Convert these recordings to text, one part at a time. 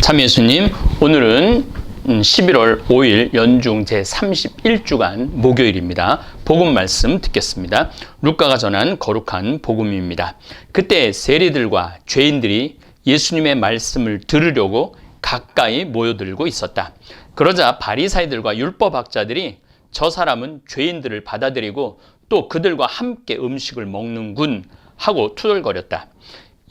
참 예수님, 오늘은 11월 5일 연중 제31주간 목요일입니다. 복음 말씀 듣겠습니다. 루카가 전한 거룩한 복음입니다. 그때 세리들과 죄인들이 예수님의 말씀을 들으려고 가까이 모여들고 있었다. 그러자 바리사이들과 율법학자들이 저 사람은 죄인들을 받아들이고 또 그들과 함께 음식을 먹는군 하고 투덜거렸다.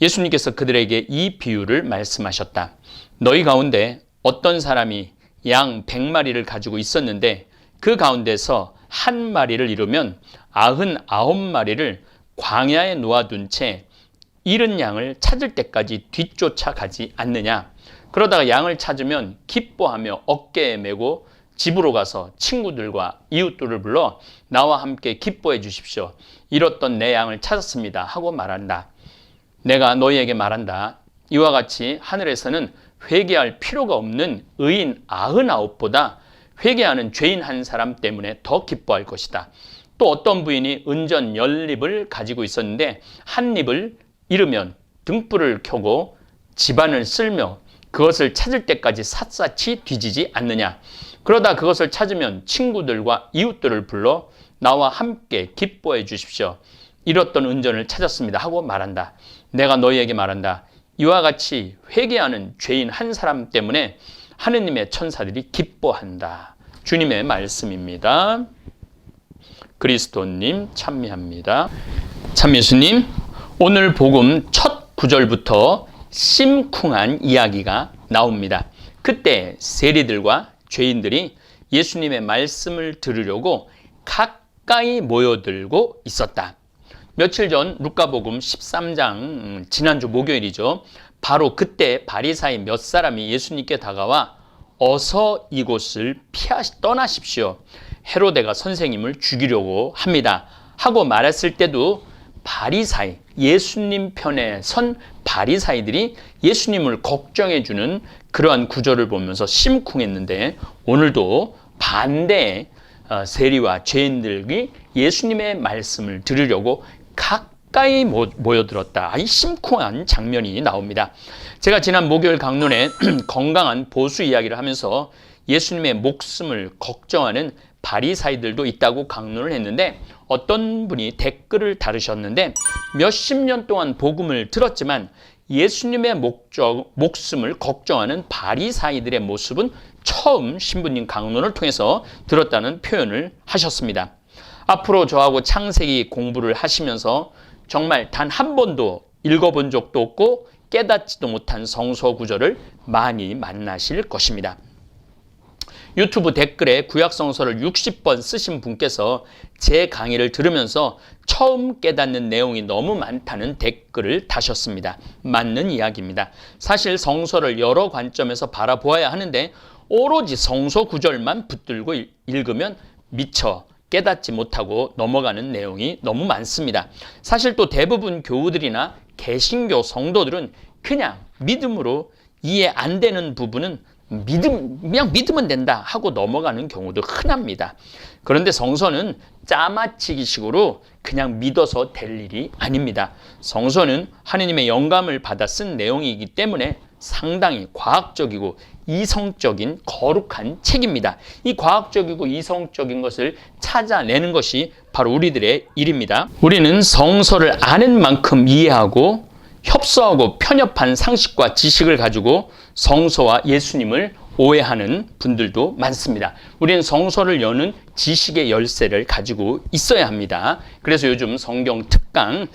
예수님께서 그들에게 이 비유를 말씀하셨다. 너희 가운데 어떤 사람이 양 100마리를 가지고 있었는데 그 가운데서 한 마리를 잃으면 99마리를 광야에 놓아둔 채 잃은 양을 찾을 때까지 뒤쫓아가지 않느냐. 그러다가 양을 찾으면 기뻐하며 어깨에 메고 집으로 가서 친구들과 이웃들을 불러 나와 함께 기뻐해 주십시오. 잃었던 내 양을 찾았습니다 하고 말한다. 내가 너희에게 말한다. 이와 같이 하늘에서는 회개할 필요가 없는 의인 99보다 회개하는 죄인 한 사람 때문에 더 기뻐할 것이다. 또 어떤 부인이 은전 10립을 가지고 있었는데 한 립을 잃으면 등불을 켜고 집안을 쓸며 그것을 찾을 때까지 샅샅이 뒤지지 않느냐. 그러다 그것을 찾으면 친구들과 이웃들을 불러 나와 함께 기뻐해 주십시오. 잃었던 은전을 찾았습니다 하고 말한다. 내가 너희에게 말한다. 이와 같이 회개하는 죄인 한 사람 때문에 하느님의 천사들이 기뻐한다. 주님의 말씀입니다. 그리스도님 찬미합니다. 참 예수님, 오늘 복음 첫 구절부터 심쿵한 이야기가 나옵니다. 그때 세리들과 죄인들이 예수님의 말씀을 들으려고 가까이 모여들고 있었다. 며칠 전 루카복음 13장 지난주 목요일이죠. 바로 그때 바리사이 몇 사람이 예수님께 다가와 어서 이곳을 떠나십시오. 헤로데가 선생님을 죽이려고 합니다. 하고 말했을 때도 바리사이, 예수님 편에 선 바리사이들이 예수님을 걱정해주는 그러한 구절을 보면서 심쿵했는데 오늘도 반대의 세리와 죄인들이 예수님의 말씀을 들으려고 가까이 모여들었다. 이 심쿵한 장면이 나옵니다. 제가 지난 목요일 강론에 건강한 보수 이야기를 하면서 예수님의 목숨을 걱정하는 바리사이들도 있다고 강론을 했는데 어떤 분이 댓글을 다루셨는데 몇십 년 동안 복음을 들었지만 예수님의 목숨을 걱정하는 바리사이들의 모습은 처음 신부님 강론을 통해서 들었다는 표현을 하셨습니다. 앞으로 저하고 창세기 공부를 하시면서 정말 단 한 번도 읽어본 적도 없고 깨닫지도 못한 성서 구절을 많이 만나실 것입니다. 유튜브 댓글에 구약성서를 60번 쓰신 분께서 제 강의를 들으면서 처음 깨닫는 내용이 너무 많다는 댓글을 다셨습니다. 맞는 이야기입니다. 사실 성서를 여러 관점에서 바라보아야 하는데 오로지 성서 구절만 붙들고 읽으면 미처 깨닫지 못하고 넘어가는 내용이 너무 많습니다. 사실 또 대부분 교우들이나 개신교 성도들은 그냥 믿음으로 이해 안 되는 부분은 그냥 믿으면 된다 하고 넘어가는 경우도 흔합니다. 그런데 성서는 짜맞추기식으로 그냥 믿어서 될 일이 아닙니다. 성서는 하느님의 영감을 받아 쓴 내용이기 때문에 상당히 과학적이고 이성적인 거룩한 책입니다. 이 과학적이고 이성적인 것을 찾아내는 것이 바로 우리들의 일입니다. 우리는 성서를 아는 만큼 이해하고 협소하고 편협한 상식과 지식을 가지고 성서와 예수님을 오해하는 분들도 많습니다. 우리는 성서를 여는 지식의 열쇠를 가지고 있어야 합니다. 그래서 요즘 성경 특강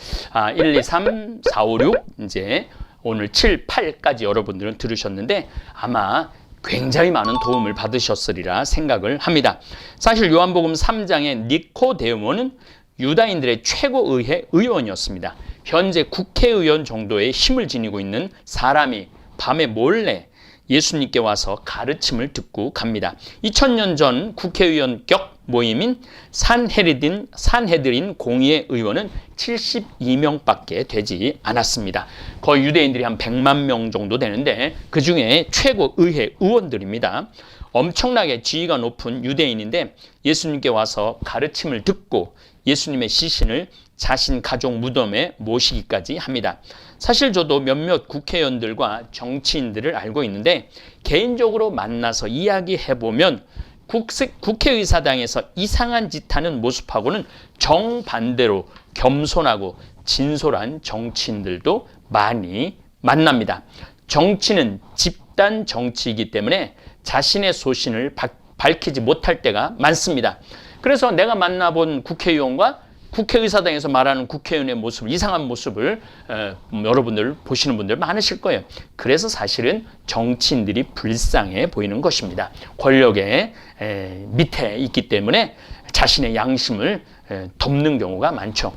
1, 2, 3, 4, 5, 6 이제 오늘 7, 8까지 여러분들은 들으셨는데 아마 굉장히 많은 도움을 받으셨으리라 생각을 합니다. 사실 요한복음 3장의 니코데모는 유다인들의 최고의회 의원이었습니다. 현재 국회의원 정도의 힘을 지니고 있는 사람이 밤에 몰래 예수님께 와서 가르침을 듣고 갑니다. 2000년 전 국회의원격 모임인 산헤드린 공의회 의원은 72명밖에 되지 않았습니다. 거의 유대인들이 한 100만 명 정도 되는데 그 중에 최고의회 의원들입니다. 엄청나게 지위가 높은 유대인인데 예수님께 와서 가르침을 듣고 예수님의 시신을 자신 가족 무덤에 모시기까지 합니다. 사실 저도 몇몇 국회의원들과 정치인들을 알고 있는데 개인적으로 만나서 이야기해보면 국회의사당에서 이상한 짓 하는 모습하고는 정반대로 겸손하고 진솔한 정치인들도 많이 만납니다. 정치는 집단 정치이기 때문에 자신의 소신을 밝히지 못할 때가 많습니다. 그래서 내가 만나본 국회의원과 국회의사당에서 말하는 국회의원의 모습, 이상한 모습을 여러분들 보시는 분들 많으실 거예요. 그래서 사실은 정치인들이 불쌍해 보이는 것입니다. 권력의 밑에 있기 때문에 자신의 양심을 덮는 경우가 많죠.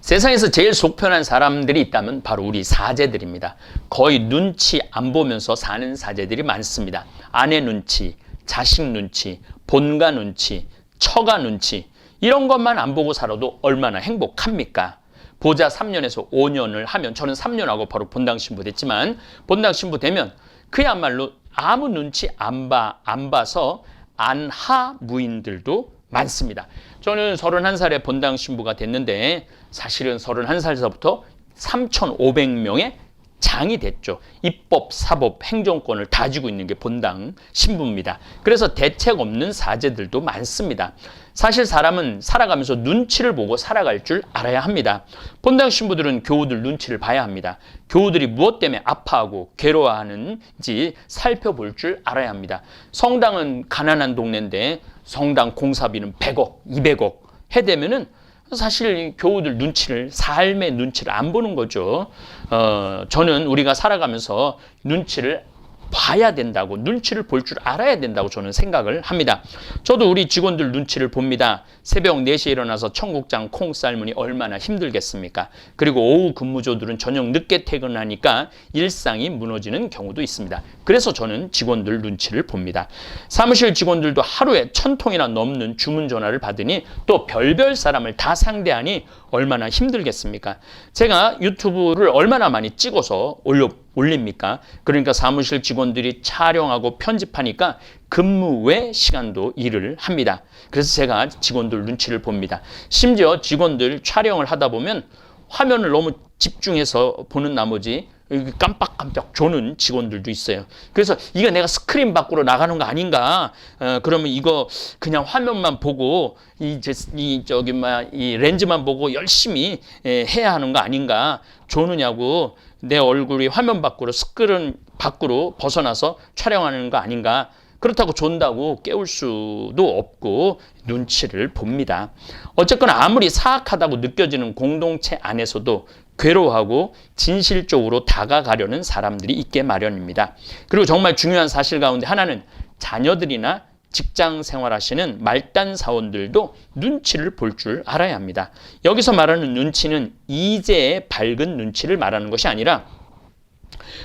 세상에서 제일 속편한 사람들이 있다면 바로 우리 사제들입니다. 거의 눈치 안 보면서 사는 사제들이 많습니다. 아내 눈치, 자식 눈치, 본가 눈치, 처가 눈치, 이런 것만 안 보고 살아도 얼마나 행복합니까? 보자 3년에서 5년을 하면, 저는 3년하고 바로 본당 신부 됐지만, 본당 신부 되면 그야말로 아무 눈치 안 봐서 안하무인들도 많습니다. 저는 31살에 본당 신부가 됐는데 사실은 31살서부터 3,500명의 장이 됐죠. 입법, 사법, 행정권을 다 쥐고 있는 게 본당 신부입니다. 그래서 대책 없는 사제들도 많습니다. 사실 사람은 살아가면서 눈치를 보고 살아갈 줄 알아야 합니다. 본당 신부들은 교우들 눈치를 봐야 합니다. 교우들이 무엇 때문에 아파하고 괴로워하는지 살펴볼 줄 알아야 합니다. 성당은 가난한 동네인데 성당 공사비는 100억, 200억 해대면은 사실 교우들 눈치를, 삶의 눈치를 안 보는 거죠. 저는 우리가 살아가면서 눈치를 봐야 된다고, 눈치를 볼 줄 알아야 된다고 저는 생각을 합니다. 저도 우리 직원들 눈치를 봅니다. 새벽 4시에 일어나서 청국장 콩 삶으니 얼마나 힘들겠습니까? 그리고 오후 근무조들은 저녁 늦게 퇴근하니까 일상이 무너지는 경우도 있습니다. 그래서 저는 직원들 눈치를 봅니다. 사무실 직원들도 하루에 1000통이나 넘는 주문 전화를 받으니 또 별별 사람을 다 상대하니 얼마나 힘들겠습니까? 제가 유튜브를 얼마나 많이 찍어서 올립니까? 그러니까 사무실 직원들이 촬영하고 편집하니까 근무 외 시간도 일을 합니다. 그래서 제가 직원들 눈치를 봅니다. 심지어 직원들 촬영을 하다 보면 화면을 너무 집중해서 보는 나머지 깜빡깜빡 조는 직원들도 있어요. 그래서 이거 내가 스크린 밖으로 나가는 거 아닌가? 그러면 이거 그냥 화면만 보고 이 렌즈만 보고 열심히 해야 하는 거 아닌가? 조느냐고, 내 얼굴이 화면 밖으로, 스크린 밖으로 벗어나서 촬영하는 거 아닌가? 그렇다고 존다고 깨울 수도 없고 눈치를 봅니다. 어쨌거나 아무리 사악하다고 느껴지는 공동체 안에서도 괴로워하고 진실적으로 다가가려는 사람들이 있게 마련입니다. 그리고 정말 중요한 사실 가운데 하나는 자녀들이나 직장 생활하시는 말단 사원들도 눈치를 볼 줄 알아야 합니다. 여기서 말하는 눈치는 이제의 밝은 눈치를 말하는 것이 아니라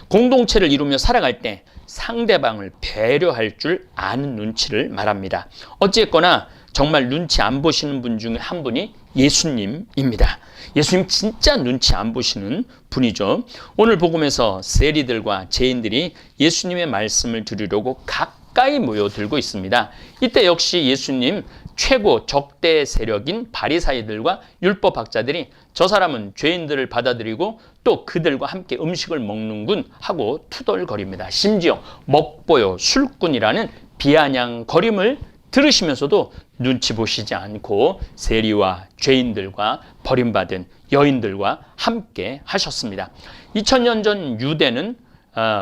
공동체를 이루며 살아갈 때 상대방을 배려할 줄 아는 눈치를 말합니다. 어쨌거나 정말 눈치 안 보시는 분 중에 한 분이 예수님입니다. 예수님 진짜 눈치 안 보시는 분이죠. 오늘 복음에서 세리들과 죄인들이 예수님의 말씀을 들으려고 가까이 모여들고 있습니다. 이때 역시 예수님 최고 적대 세력인 바리사이들과 율법학자들이 저 사람은 죄인들을 받아들이고 또 그들과 함께 음식을 먹는군 하고 투덜거립니다. 심지어 먹보요 술꾼이라는 비아냥거림을 들으시면서도 눈치 보시지 않고 세리와 죄인들과 버림받은 여인들과 함께 하셨습니다. 2000년 전 유대는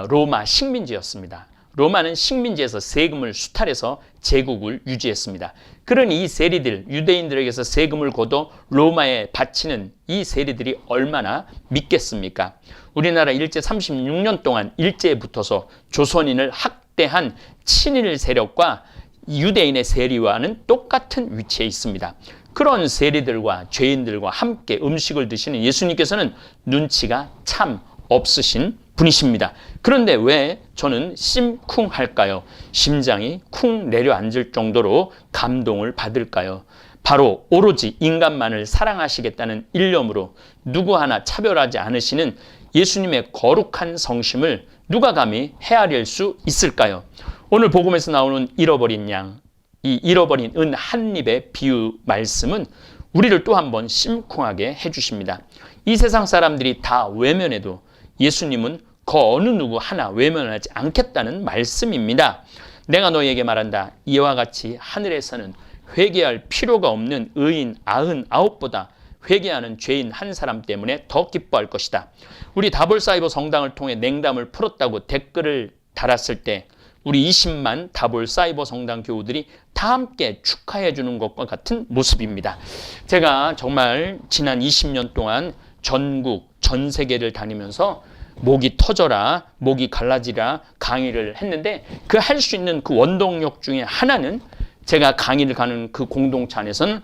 로마 식민지였습니다. 로마는 식민지에서 세금을 수탈해서 제국을 유지했습니다. 그러니 이 세리들, 유대인들에게서 세금을 걷어 로마에 바치는 이 세리들이 얼마나 믿겠습니까? 우리나라 일제 36년 동안 일제에 붙어서 조선인을 학대한 친일 세력과 유대인의 세리와는 똑같은 위치에 있습니다. 그런 세리들과 죄인들과 함께 음식을 드시는 예수님께서는 눈치가 참 없으신 분이십니다. 그런데 왜 저는 심쿵할까요? 심장이 쿵 내려앉을 정도로 감동을 받을까요? 바로 오로지 인간만을 사랑하시겠다는 일념으로 누구 하나 차별하지 않으시는 예수님의 거룩한 성심을 누가 감히 헤아릴 수 있을까요? 오늘 복음에서 나오는 잃어버린 양, 이 잃어버린 은 한 입의 비유 말씀은 우리를 또 한 번 심쿵하게 해주십니다. 이 세상 사람들이 다 외면해도 예수님은 그 어느 누구 하나 외면하지 않겠다는 말씀입니다. 내가 너희에게 말한다. 이와 같이 하늘에서는 회개할 필요가 없는 의인 99보다 회개하는 죄인 한 사람 때문에 더 기뻐할 것이다. 우리 다볼사이버 성당을 통해 냉담을 풀었다고 댓글을 달았을 때 우리 20만 다볼사이버 성당 교우들이 다 함께 축하해 주는 것과 같은 모습입니다. 제가 정말 지난 20년 동안 전국, 전 세계를 다니면서 목이 터져라, 목이 갈라지라 강의를 했는데 그 할 수 있는 그 원동력 중에 하나는 제가 강의를 가는 그 공동체 안에서는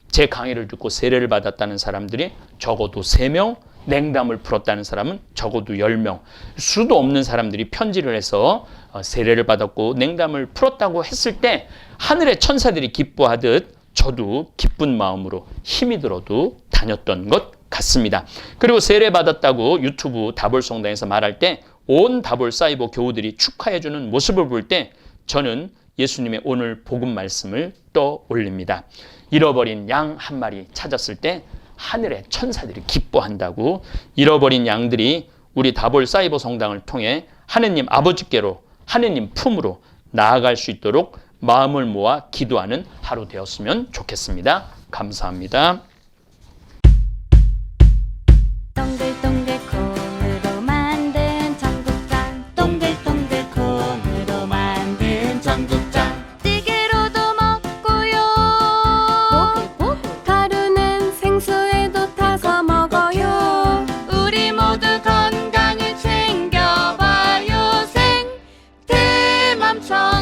제 강의를 듣고 세례를 받았다는 사람들이 적어도 3명, 냉담을 풀었다는 사람은 적어도 10명, 수도 없는 사람들이 편지를 해서 세례를 받았고 냉담을 풀었다고 했을 때 하늘의 천사들이 기뻐하듯 저도 기쁜 마음으로 힘이 들어도 다녔던 것 같습니다. 그리고 세례 받았다고 유튜브 다볼성당에서 말할 때 온 다볼사이버 교우들이 축하해주는 모습을 볼 때 저는 예수님의 오늘 복음 말씀을 떠올립니다. 잃어버린 양 한 마리 찾았을 때 하늘의 천사들이 기뻐한다고, 잃어버린 양들이 우리 다볼사이버 성당을 통해 하느님 아버지께로, 하느님 품으로 나아갈 수 있도록 마음을 모아 기도하는 하루 되었으면 좋겠습니다. 감사합니다. 동글동글 콩으로 만든 청국장, 동글동글 콩으로 만든 청국장, 찌개로도 먹고요, 가루는 생수에도 타서 먹어요. 우리 모두 건강을 챙겨봐요. 생태맘처럼